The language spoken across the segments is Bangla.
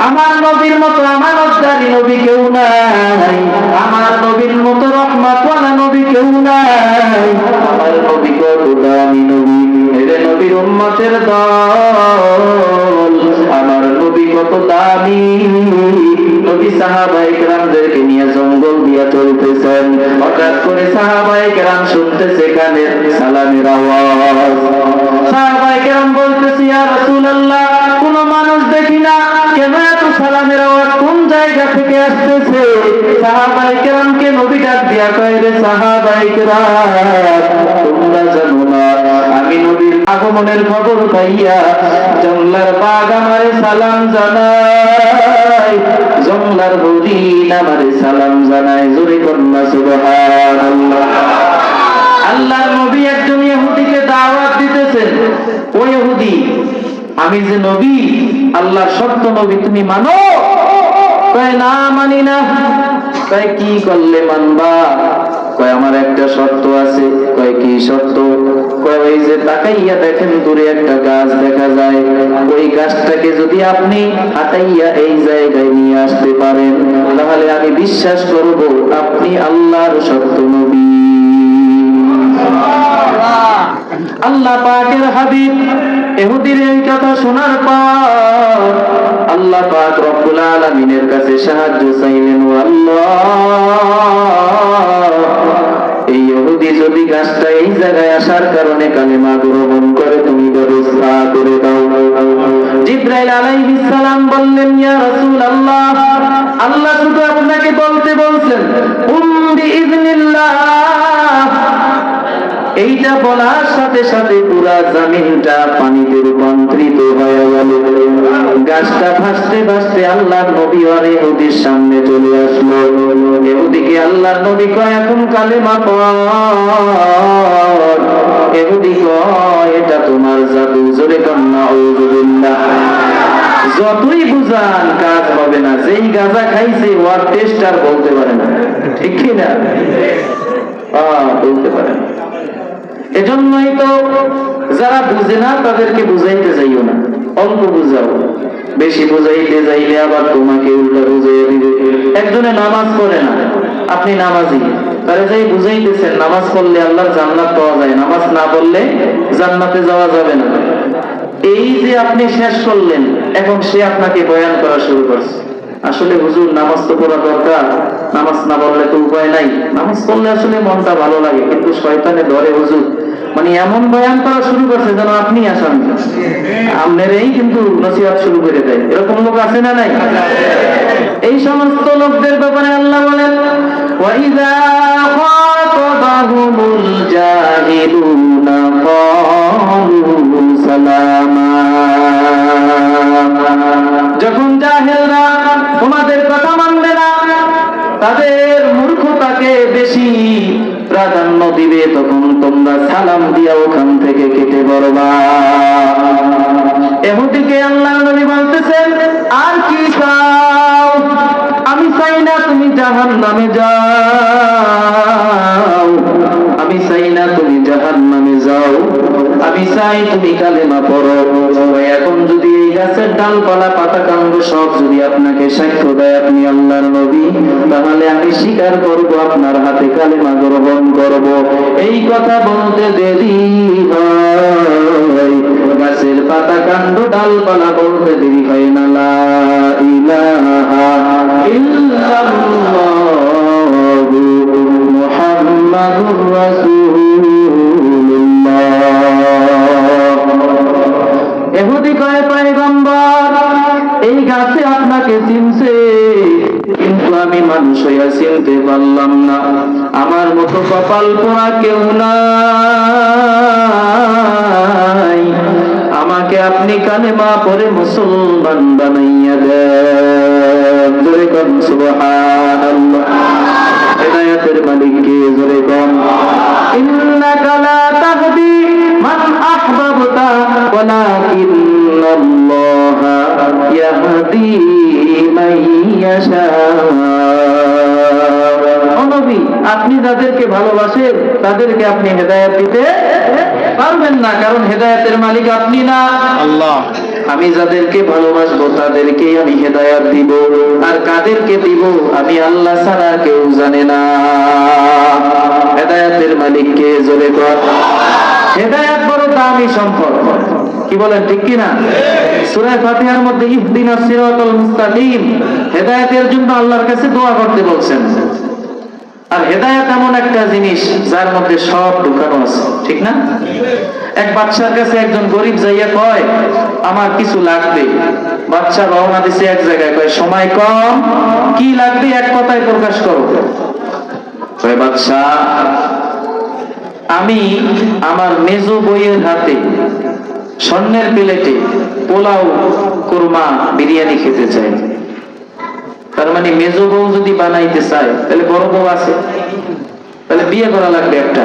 আমার নবীর মতো আমানতদারী নবী কেউ নাই, আমার নবীর মতো রহমতওয়ালা নবী কেউ নাই। আমার নবী কত দামি নবী, এরে নবীর উম্মতের দল, আমার নবী কত দামি নবী। সাহাবায়ে কেরামদেরকে নিয়ে জঙ্গল দিয়া চলতেছেন, হঠাৎ করে সাহাবায়ে কেরাম শুনতেছে কানে সালামের আওয়াজ। সাহাবায়ে কেরাম বলতেছে, ইয়া রাসূলুল্লাহ, কোন মানুষ দেখি না, কেন এত সালামের আওয়াজ, কোন জায়গা থেকে আসতেছে? সাহাবায়ে কেরামকে নবী ডাক দিয়া কয়, রে সাহাবায়ে কেরাম, তোমরা জানো না আমি নবীর আগমনের খবর পাইয়া জঙ্গলার বাঘ আমারে সালাম জানায়, জঙ্গলার হরিণ আমারে সালাম জানায়। জোরে কন্যা সুবহানাল্লাহ। আল্লাহর নবী একজন ইহুদিকে দাওয়াত দিতেছেন, ও ইহুদি, আমি যে নবী, আল্লাহর সত্য নবী, তুমি মানো? কয় না, মানি না। কয় কি করলে মানবা? কয় আমার একটা শর্ত আছে। কয় কি শর্ত? কয় ওই যে তাকাইয়া দেখেন দূরে একটা গাছ দেখা যায়, ওই গাছটাকে যদি আপনি হাঁটাইয়া এই জায়গায় নিয়ে আসতে পারেন, তাহলে আমি বিশ্বাস করব আপনি আল্লাহর সত্য নবী। আল্লাহ পাকের হাবিব ইহুদির এই কথা শোনার পর আল্লাহ পাক রব্বুল আলামিনের কাছে সাহায্য চাইলেন। ও আল্লাহ, এই ইহুদি যদি গাছটা এই জায়গায় আসার কারণে কালেমা গ্রহণ করে, তুমি ব্যবস্থা করে দাও। জিবরাইল আলাইহিস সালাম বললেন, ইয়া রাসূলুল্লাহ, আল্লাহ শুধু আপনাকে বলতে বলছেন বিইذنিল্লাহ। এইটা বলার সাথে সাথে পুরা জমিনটা পানিতে রূপান্তরিত হয়ে গেল। গাছটা ভাসতে ভাসতে আল্লাহর নবী আর ইহুদির সামনে চলে আসলো। ইহুদিকে আল্লাহর নবী কয়, এখন কালেমা পড়। ইহুদি কয়, এটা তোমার জাদু। জোরে কন্যা আউযুবিল্লাহ। যতই বুঝান কাজ হবে না, যেই গাঁজা খাইছে ওর টেস্ট আর বলতে পারে না, ঠিক কি না? বলতে পারে না। এজন্যই তো যারা বুঝে না তাদেরকে বুঝাইতে যাইও না, অল্প বুঝাও। বেশি বুঝাইতে যাইলে আবার তোমাকে উল্টা বুঝাইয়া দিবে। একজনে নামাজ পড়ে না, আপনি নামাজি, তারে যাই বুঝাইতেছেন নামাজ পড়লে আল্লাহর জান্নাত পাওয়া যায়, নামাজ না পড়লে জান্নাতে যাওয়া যাবে না। এই যে আপনি শেষ করলেন, এখন সে আপনাকে বয়ান করা শুরু করছে, আসলে হুজুর নামাজ তো পড়া দরকার, নামাজ না পড়লে তো উপায় নাই, নামাজ পড়লে আসলে মনটা ভালো লাগে, কিন্তু শয়তানে ধরে হুজুর, মানে এমন বয়ান করা শুরু করছে যেন আপনি আসামি, আপনারই কিন্তু নসিহত শুরু করে দেয়। এরকম লোক আছে না নাই? এই সমস্ত লোকদের ব্যাপারে আল্লাহ বলেন, ওয়াইযা খাতাবাহুমুল জাহিলুনা ক্বালু সালামা। যখন জাহেলরা তোমাদের কথা মানবে না, তাদের মূর্খতাকে বেশি প্রাধান্য দিবে, তখন তোমরা সালাম দিয়া ওখান থেকে কেটে পড়বা। ইহুদিকে আল্লাহর নবী বলতেছেন, আর কি চাও? আমি চাই না তুমি জাহান্নামে যাও, আমি চাই না তুমি জাহান্নামে যাও, আমি চাই তুমি কালেমা পড়ো। এখন যদি এই গাছের ডালপালা পাতা কাণ্ড সব যদি আপনাকে সাক্ষ্য দেয় আপনি আল্লাহর নবী, তাহলে আমি স্বীকার করব, আপনার হাতে কালেমা গ্রহণ করব। এই কথা বলতে দেরি হয়, গাছের পাতা কাণ্ড ডালপালা বলতে দেরি হয় না। লা ইলাহা ইল্লাল্লাহু মুহাম্মাদুর রাসূলুল্লাহ। ইহুদি কয়, পয়গম্বর, এই গাছে আপনাকে চিনছে, কিন্তু আমি মানুষ হইয়া চিনতে পারলাম না, আমার মতো কপাল পোড়া কেউ নাই, আমাকে আপনি কালেমা পড়ে মুসলমান বানাইয়া দেন। জোরে কোন সুবহানাল্লাহ। হেদায়েতের মালিক কে? জোরে কোন। ইন্নাকা লা তাহদি মান আহবাবতা ওয়ালাকিন্নাল্লাহা ইয়াহদি মান ইয়াশা। ও নবী, আপনি যাদেরকে ভালোবাসেন তাদেরকে আপনি হেদায়েত দিতে পারবেন না, কারণ হেদায়েতের মালিক আপনি না, আল্লাহ। আমি যাদেরকে ভালোবাসবো তাদেরকেই আমি হেদায়েত দিব, আর কাদেরকে দিব আমি আল্লাহ ছাড়া কেউ জানে না। হেদায়েতের মালিক কে? জোরে কর। হেদায়েত বড় দামি সম্পদ, কি বলেন ঠিক কি না? সূরা ফাতিহার মধ্যে ইহদিনাস সিরাতাল মুস্তাকিম, হেদায়েতের জন্য আল্লাহর কাছে দোয়া করতে বলছেন। আর হেদায়েত এমন একটা জিনিস যার মধ্যে সব ঢুকানো আছে, ঠিক না? এক বাদশার কাছে একজন গরিব যাইয়া কয় আমার কিছু লাগবে। বাদশা রওনা দিছে এক জায়গায়, কয় সময় কম, কি লাগবে এক কথায় প্রকাশ করো। কয় বাদশা, আমি আমার মেজো বইয়ের হাতে স্বর্ণের প্লেটে পোলাও, কুরমা, বিরিয়ানি খেতে চাই। তার মানে মেজো বউ যদি বানাইতে চায় তাহলে বড় বউ আছে, তাহলে বিয়ে করা লাগবে একটা।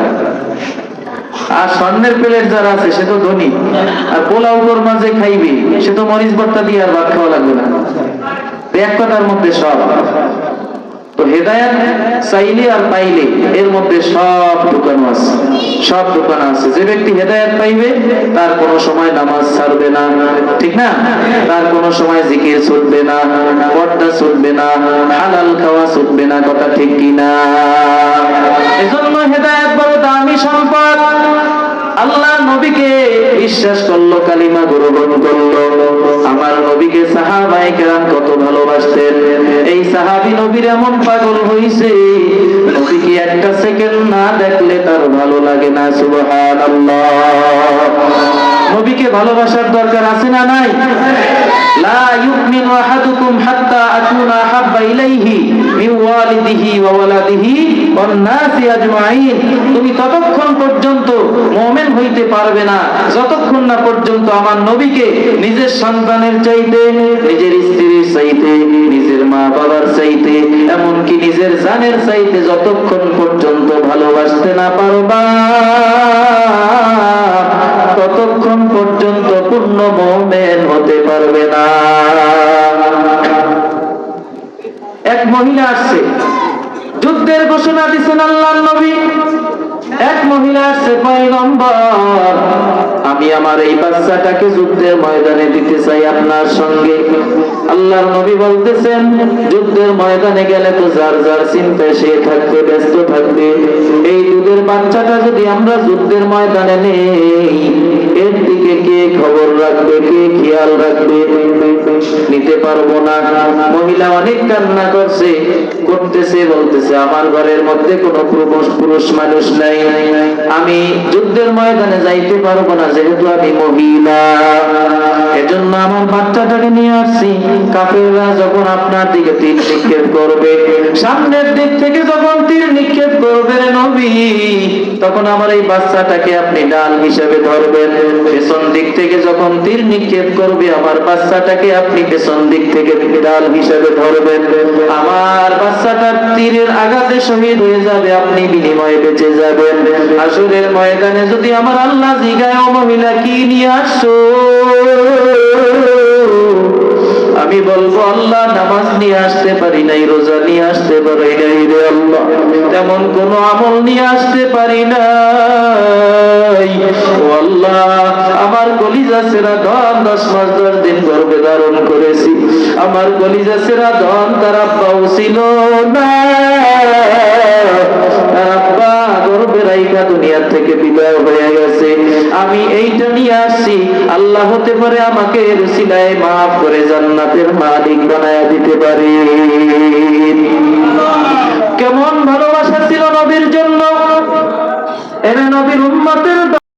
আর স্বর্ণের প্লেট যারা আছে সে তো ধনী, আর পোলাও কুরমা যে খাইবে সে তো মরিচ ভর্তা দিয়ে আর ভাত খাওয়া লাগবে না। এক কথার মধ্যে সব। তো হেদায়েত চাইলে আর পাইলে এর মধ্যে সব ঢুকানো আছে, সব ঢুকানো আছে। যে ব্যক্তি হেদায়েত পাইবে তার কোনো সময় নামাজ ছাড়বে না, ঠিক না? তার কোনো সময় জিকির ছুটবে না, পর্দা ছুটবে না, হালাল খাওয়া ছুটবে না, কথা ঠিক কি না? এজন্য হেদায়েত বড় দামি সম্পদ। আল্লাহ নবীকে বিশ্বাস করলো, কালিমা গ্রহণ করলো। আমার নবীকে সাহাবায়ে কেরাম কত ভালোবাসতেন। এই সাহাবী নবীর এমন পাগল হইছে, নবীকে একটা সেকেন্ড না দেখলে তার ভালো লাগে না। সুবহানাল্লাহ। নবীকে ভালোবাসার দরকার আছে না নাই? লা ইউমিনু আহাদুকুম হাত্তা আকুনা হাব্বা ইলাইহি মিন ওয়ালিদিহি ওয়া ওয়ালাদিহি ওয়ান নাসি আজমাইন। তুমি ততক্ষণ পর্যন্ত মুমিন হইতে পারবে না যতক্ষণ না পর্যন্ত আমার নবীকে নিজের সন্তানের চাইতে, নিজের স্ত্রীর চাইতে, নিজের মা বাবার চাইতে, এমনকি নিজের জানের চাইতে যতক্ষণ পর্যন্ত ভালোবাসতে না পারবা ততক্ষণ পর্যন্ত পূর্ণ মুমিন হতে পারবে না। এক মহিলা আসছে, যুদ্ধের ঘোষণা দিয়েছেন আল্লাহর নবী। এক মহিলা আসছে, পয়গম্বর আমি আমার এই বাচ্চাটাকে যুদ্ধের ময়দানে দিতে চাই আপনার সঙ্গে। আল্লাহর নবী বলতেছেন যুদ্ধের ময়দানে গেলে তো যার যার চিন্তায় সে থাকবে, ব্যস্ত থাকবে। এই দুধের বাচ্চাটা যদি আমরা যুদ্ধের ময়দানে নেই, এর দিকে কে খবর রাখবে, কে খেয়াল রাখবে? নিতে পারবো না। মহিলা অনেক কান্না করতেছে, বলতেছে আমার ঘরের মধ্যে কোনো পুরুষ মানুষ নাই, আমি যুদ্ধের ময়দানে যাইতে পারবো না যেহেতু আমি মহিলা। এজন্য আমার বাচ্চাটাকে নিয়ে আসছি। কাফেররা যখন আপনার দিকে তীর নিক্ষেপ করবে, সামনের দিক থেকে যখন তীর নিক্ষেপ করবে নবী, তখন আমার এই বাচ্চাটাকে আপনি ডাল হিসাবে ধরবেন। পেছন দিক থেকে যখন তীর নিক্ষেপ করবে, আমার বাচ্চাটাকে আপনি পেছন দিক থেকে ডাল হিসাবে ধরবেন। আমার বাচ্চাটার তীরের আঘাতে শহীদ হয়ে যাবে, আপনি বিনিময়ে বেঁচে যাবেন। আসরের ময়দানে যদি আমার আল্লাহ জিগায় ও মহিলা কি নিয়ে আসছো, আমি বলবো আল্লাহ নামাজ নিয়ে আসতে পারি নাই, রোজা নিয়ে আসতে পারি নাই রে আল্লাহ, তেমন কোন আমল নিয়ে আসতে পারি নাই। ও আল্লাহ আমার কলিজা সেরা ধন 10 মাস 10 দিন গর্ভে ধারণ করেছি, আমার কলিজা সেরা ধন তার আব্বাও ছিল না, তার আব্বা গর্ভে রাইখা দুনিয়ার থেকে বিদায় হয়ে গেছে। আমি এইটা নিয়ে আসছি, আল্লাহ হতে পারে আমাকে রুসিলায় মাফ করে জান্নাতের মালিক বানায়া দিতে পারে। কেমন ভালোবাসা ছিল নবীর জন্য। এরা নবীর উম্মতে